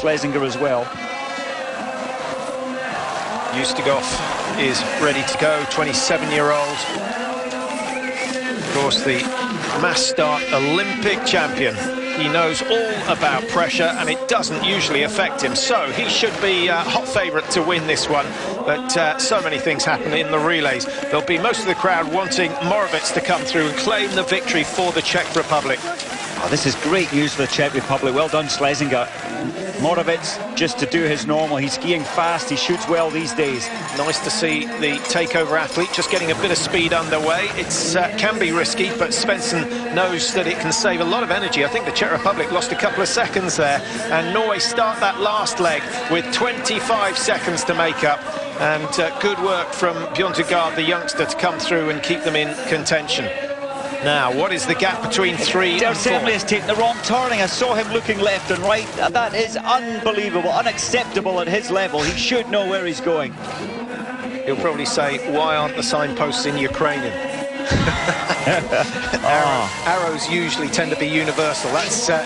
Schlesinger as well. Oestersund is ready to go, 27-year-old. Of course, the mass start Olympic champion. He knows all about pressure, and it doesn't usually affect him. So he should be a hot favourite to win this one. But so many things happen in the relays. There'll be most of the crowd wanting Moravec to come through and claim the victory for the Czech Republic. Oh, this is great news for the Czech Republic. Well done, Schlesinger. Moravec, just to do his normal. He's skiing fast, he shoots well these days. Nice to see the takeover athlete just getting a bit of speed underway. It can be risky, but Svensson knows that it can save a lot of energy. I think the Czech Republic lost a couple of seconds there, and Norway start that last leg with 25 seconds to make up. And good work from Bjørn, the youngster, to come through and keep them in contention. Now, what is the gap between 3 and 4? Certainly has taken the wrong turning. I saw him looking left and right. That is unbelievable, unacceptable at his level. He should know where he's going. He'll probably say, why aren't the signposts in Ukrainian? Arrows usually tend to be universal. That's, how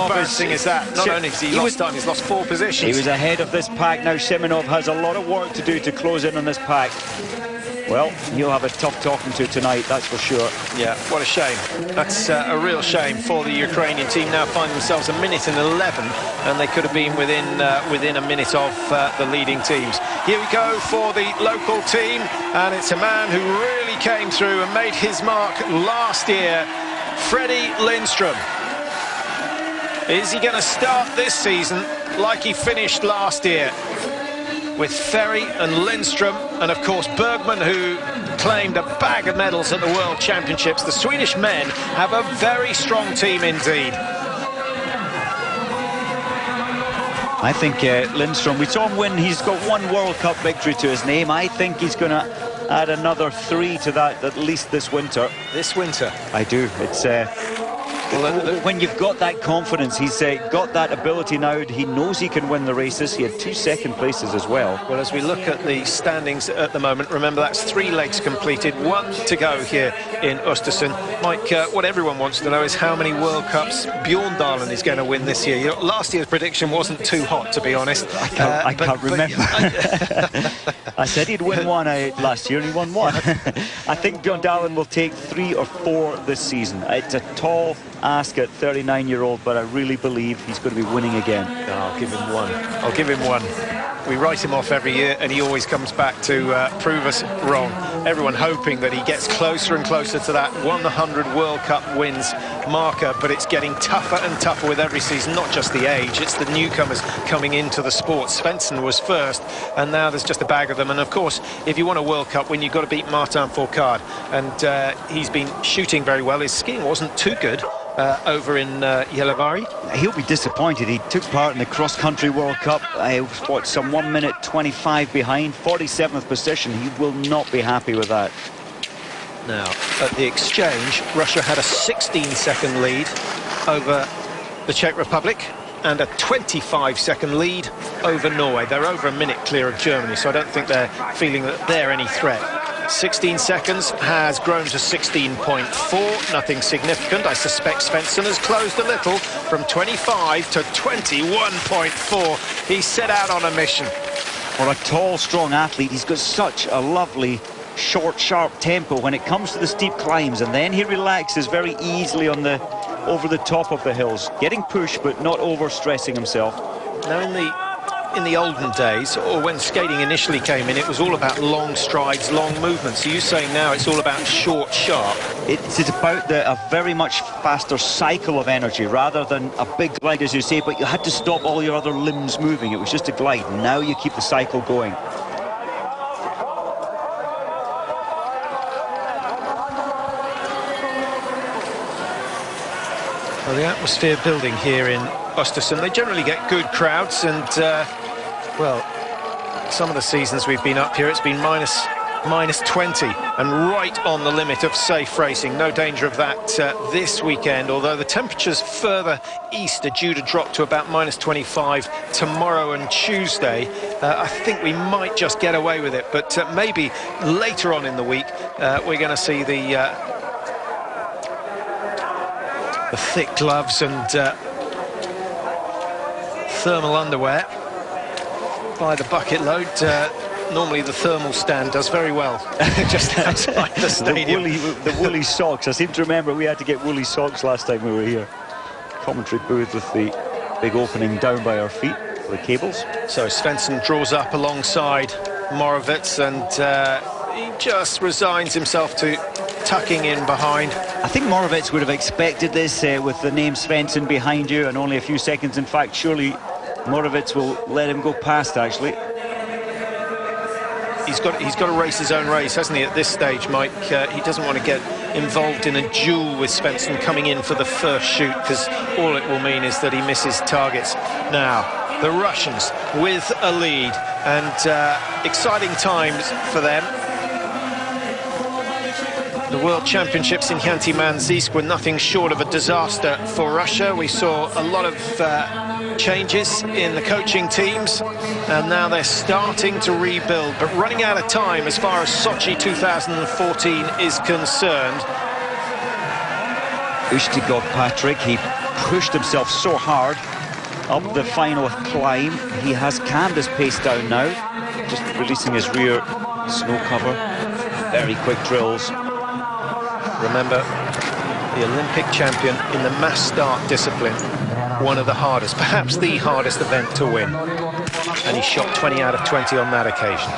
embarrassing is that? Not only has he lost time, he's lost 4 positions. He was ahead of this pack. Now Semenov has a lot of work to do to close in on this pack. Well, he'll have a tough talking to tonight, that's for sure. Yeah, what a shame. That's a real shame for the Ukrainian team. Now find themselves a minute and 11, and they could have been within a minute of the leading teams. Here we go for the local team, and it's a man who really came through and made his mark last year, Freddie Lindström. Is he going to start this season like he finished last year? With Ferry and Lindström, and of course Bergman, who claimed a bag of medals at the World Championships. The Swedish men have a very strong team indeed. I think Lindström, we saw him win, he's got 1 World Cup victory to his name. I think he's going to add another 3 to that at least this winter. This winter? I do. It's when you've got that confidence, he's got that ability now. He knows he can win the races. He had 2 second places as well. Well, as we look at the standings at the moment, remember that's 3 legs completed, 1 to go here in Oestersund. Mike, what everyone wants to know is how many World Cups Bjørn is going to win this year. You know, last year's prediction wasn't too hot, to be honest. I can't remember. I said he'd win 1 last year, and he won 1. I think Bjørn will take 3 or 4 this season. It's a tall ask at 39-year-old, but I really believe he's going to be winning again. No, I'll give him 1. I'll give him 1. We write him off every year, and he always comes back to prove us wrong. Everyone hoping that he gets closer and closer to that 100 World Cup wins marker, but it's getting tougher and tougher with every season, not just the age, it's the newcomers coming into the sport. Svensson was first, and now there's just a bag of them. And of course, if you want a World Cup win, you've got to beat Martin Fourcade, and he's been shooting very well. His skiing wasn't too good over in Gällivare. He'll be disappointed. He took part in the cross-country World Cup. What, some 1 minute 25 behind, 47th position. He will not be happy with that. Now, at the exchange, Russia had a 16-second lead over the Czech Republic and a 25-second lead over Norway. They're over a minute clear of Germany, so I don't think they're feeling that they're any threat. 16 seconds has grown to 16.4, nothing significant. I suspect Svensson has closed a little from 25 to 21.4. He set out on a mission. For a tall, strong athlete, he's got such a lovely, short, sharp tempo when it comes to the steep climbs, and then he relaxes very easily on over the top of the hills, getting pushed but not overstressing himself. Now in the olden days, or when skating initially came in, it was all about long strides, long movements. So you're saying now it's all about short, sharp? It's about a very much faster cycle of energy rather than a big glide, as you say, but you had to stop all your other limbs moving. It was just a glide. Now you keep the cycle going. Well, the atmosphere building here in Oestersund, they generally get good crowds, and well, some of the seasons we've been up here, it's been minus 20 and right on the limit of safe racing. No danger of that this weekend, although the temperatures further east are due to drop to about minus 25 tomorrow and Tuesday. I think we might just get away with it, but maybe later on in the week we're going to see the thick gloves and thermal underwear by the bucket load. Normally the thermal stand does very well just outside the stadium. The woolly socks. I seem to remember we had to get woolly socks last time we were here. Commentary booth with the big opening down by our feet for the cables. So Svensson draws up alongside Moravec, and he just resigns himself to tucking in behind. I think Moravec would have expected this with the name Svensson behind you and only a few seconds. In fact, surely Moravec will let him go past, actually. He's got to race his own race, hasn't he, at this stage, Mike? He doesn't want to get involved in a duel with Svensson coming in for the first shoot, because all it will mean is that he misses targets. Now, the Russians with a lead, and exciting times for them. The World Championships in Khanty-Mansiysk were nothing short of a disaster for Russia. We saw a lot of changes in the coaching teams, and now they're starting to rebuild, but running out of time as far as Sochi 2014 is concerned. Ustigov Patrick, he pushed himself so hard up the final climb. He has calmed his pace down now, just releasing his rear snow cover. Very quick drills. Remember, the Olympic champion in the mass start discipline, one of the hardest, perhaps the hardest event to win. And he shot 20 out of 20 on that occasion.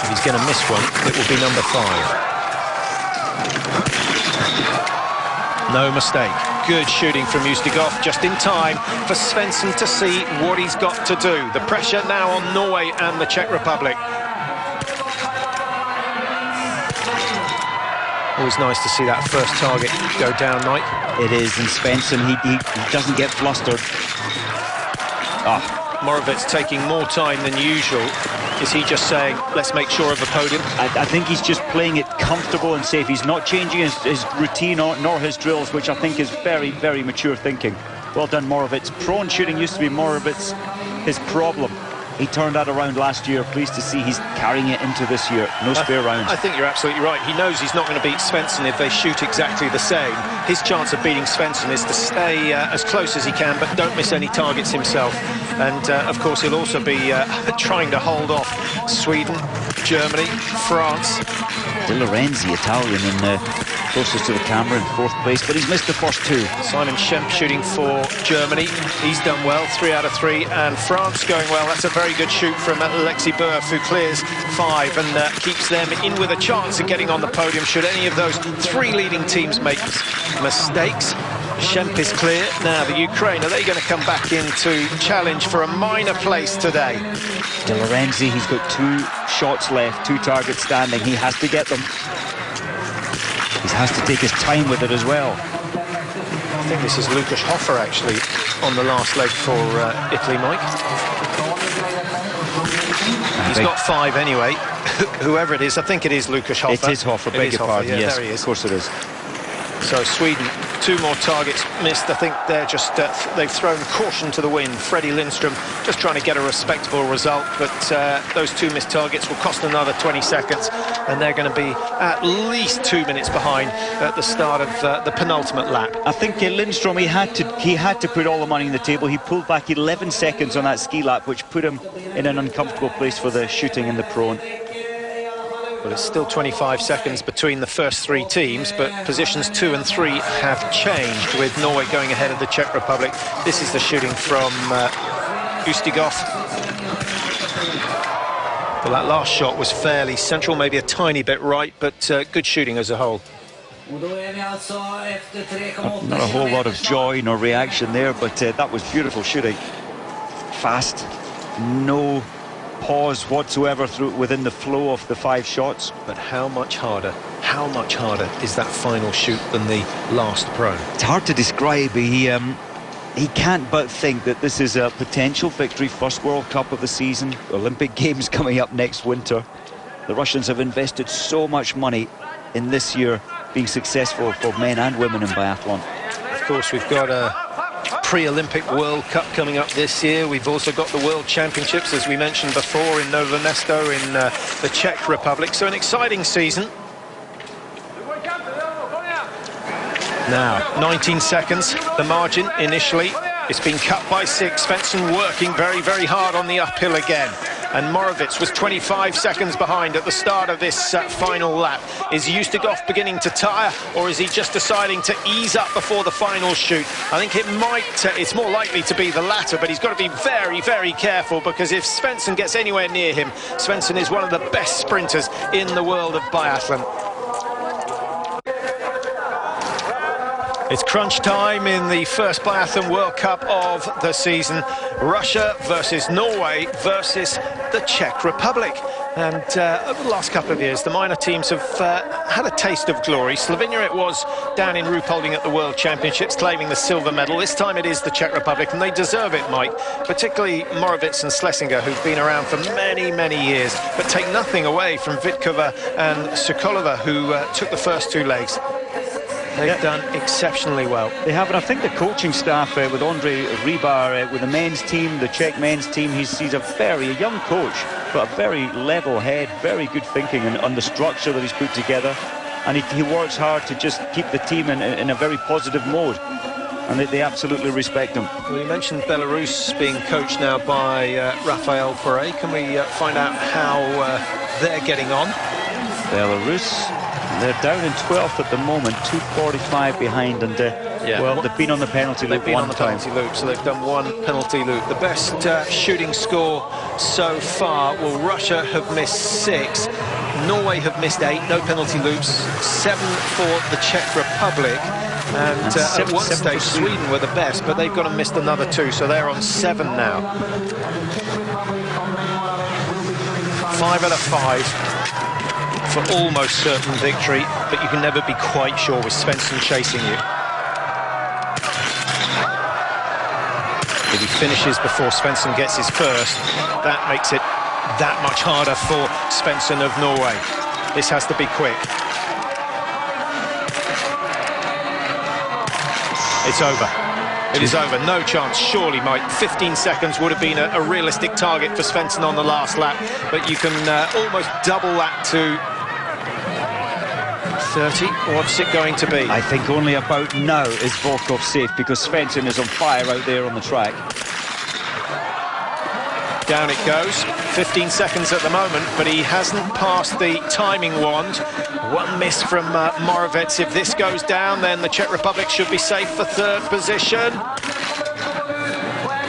If he's going to miss one, it will be number 5. No mistake. Good shooting from Ustigov, just in time for Svensson to see what he's got to do. The pressure now on Norway and the Czech Republic. Always nice to see that first target go down, Mike. It is, and Svensson, he doesn't get flustered. Moravec's taking more time than usual. Is he just saying, let's make sure of a podium? I think he's just playing it comfortable and safe. He's not changing his routine nor his drills, which I think is very, very mature thinking. Well done, Moravec. Prone shooting used to be Moravec's his problem. He turned that around last year. Pleased to see he's carrying it into this year. No spare rounds. I think you're absolutely right. He knows he's not going to beat Svensson if they shoot exactly the same. His chance of beating Svensson is to stay as close as he can, but don't miss any targets himself. And, of course, he'll also be trying to hold off Sweden, Germany, France. De Lorenzi, Italian, closest to the camera in 4th place, but he's missed the first 2. Simon Schempp shooting for Germany. He's done well, 3 out of 3. And France going well. That's a very good shoot from Alexei Burf, who clears 5 and keeps them in with a chance of getting on the podium should any of those 3 leading teams make mistakes. Schempp is clear. Now the Ukraine, are they going to come back in to challenge for a minor place today? De Lorenzi, he's got 2 shots left, 2 targets standing. He has to get them. He has to take his time with it as well. I think this is Lukas Hofer actually on the last leg for Italy, Mike. He's got 5 anyway. Whoever it is, I think it is Lukas Hofer. It is Hofer, beg your pardon, yeah, yes, there he is. Of course it is. So Sweden, 2 more targets missed. I think they're just they've thrown caution to the wind. Freddie Lindstrom just trying to get a respectable result, but those 2 missed targets will cost another 20 seconds, and they're going to be at least 2 minutes behind at the start of the penultimate lap. I think Lindstrom, he had to put all the money on the table. He pulled back 11 seconds on that ski lap, which put him in an uncomfortable place for the shooting in the prone. Well, it's still 25 seconds between the first 3 teams, but positions 2 and 3 have changed, with Norway going ahead of the Czech Republic. This is the shooting from Ustigov. Well, that last shot was fairly central, maybe a tiny bit right, but good shooting as a whole. Not a whole lot of joy nor reaction there, but that was beautiful shooting. Fast, no pause whatsoever within the flow of the 5 shots. But how much harder is that final shoot than the last prone? It's hard to describe. He can't but think that this is a potential victory. First World Cup of the season, Olympic Games coming up next winter. The Russians have invested so much money in this year being successful for men and women in biathlon. Of course, we've got a pre-Olympic World Cup coming up this year. We've also got the World Championships, as we mentioned before, in Novo Mesto in the Czech Republic. So an exciting season. Now, 19 seconds, the margin initially. It's been cut by 6. Svensson working very, very hard on the uphill again. And Moravec was 25 seconds behind at the start of this final lap. Is Oestersund beginning to tire, or is he just deciding to ease up before the final shoot? I think it's more likely to be the latter, but he's got to be very, very careful, because if Svensson gets anywhere near him, Svensson is one of the best sprinters in the world of biathlon. It's crunch time in the first Biathlon World Cup of the season. Russia versus Norway versus the Czech Republic. And over the last couple of years, the minor teams have had a taste of glory. Slovenia it was down in Ruhpolding at the World Championships, claiming the silver medal. This time it is the Czech Republic, and they deserve it, Mike. Particularly Moravec and Schlesinger, who've been around for many, many years. But take nothing away from Vitkova and Sokolova, who took the first 2 legs. They've done exceptionally well. They have, and I think the coaching staff with Andre Rybar, with the men's team, the Czech men's team, he's a very young coach, but a very level head, very good thinking on the structure that he's put together. And he works hard to just keep the team in a very positive mode. And they absolutely respect him. Well, you mentioned Belarus being coached now by Raphael Perret. Can we find out how they're getting on? Belarus, they're down in 12th at the moment, 2:45 behind, and well, they've been on the penalty loop one time. So they've done 1 penalty loop. The best shooting score so far, well, Russia have missed 6, Norway have missed 8, no penalty loops, 7 for the Czech Republic, and at one stage Sweden were the best, but they've gone and missed another 2, so they're on 7 now. 5 out of 5. For almost certain victory, but you can never be quite sure with Svensson chasing you. If he finishes before Svensson gets his first, that makes it that much harder for Svensson of Norway. This has to be quick. It's over. It is over. No chance, surely, Mike. 15 seconds would have been a realistic target for Svensson on the last lap, but you can almost double that to 30. What's it going to be? I think only about now is Volkov safe, because Svensson is on fire out there on the track. Down it goes. 15 seconds at the moment, but he hasn't passed the timing wand. 1 miss from Moravec. If this goes down, then the Czech Republic should be safe for 3rd position.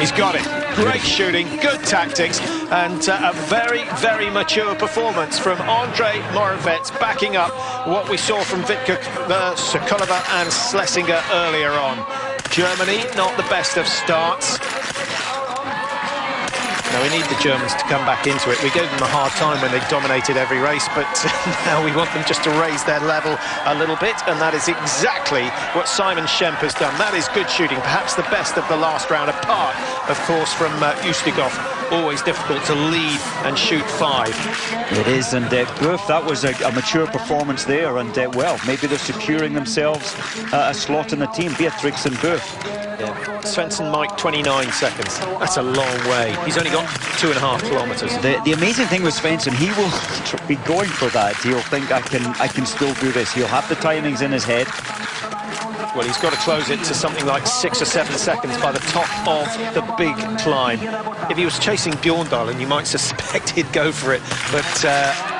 He's got it. Great shooting, good tactics, and a very, very mature performance from Andre Moravec, backing up what we saw from Vitkova, Sokolova and Schlesinger earlier on. Germany, not the best of starts. Now, we need the Germans to come back into it. We gave them a hard time when they dominated every race, but now we want them just to raise their level a little bit, and that is exactly what Simon Schemp has done. That is good shooting, perhaps the best of the last round, apart, of course, from Oestersund. Always difficult to lead and shoot 5. It is, and Booth, that was a mature performance there, and well, maybe they're securing themselves a slot in the team, Beatrix and Booth. Yeah. Svensson, Mike, 29 seconds. That's a long way. He's only got 2.5 kilometres. The amazing thing with Svensson, he will be going for that. He'll think, I can still do this. He'll have the timings in his head. Well, he's got to close it to something like 6 or 7 seconds by the top of the big climb. If he was chasing Bjorndalen, you might suspect he'd go for it. But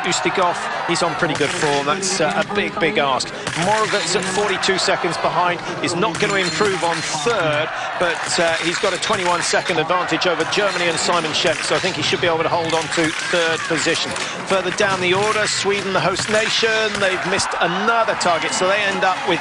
Oestersund, he's on pretty good form. That's a big, big ask. Moravec at 42 seconds behind is not going to improve on 3rd, but he's got a 21-second advantage over Germany and Simon Schemp, so I think he should be able to hold on to 3rd position. Further down the order, Sweden, the host nation, they've missed another target, so they end up with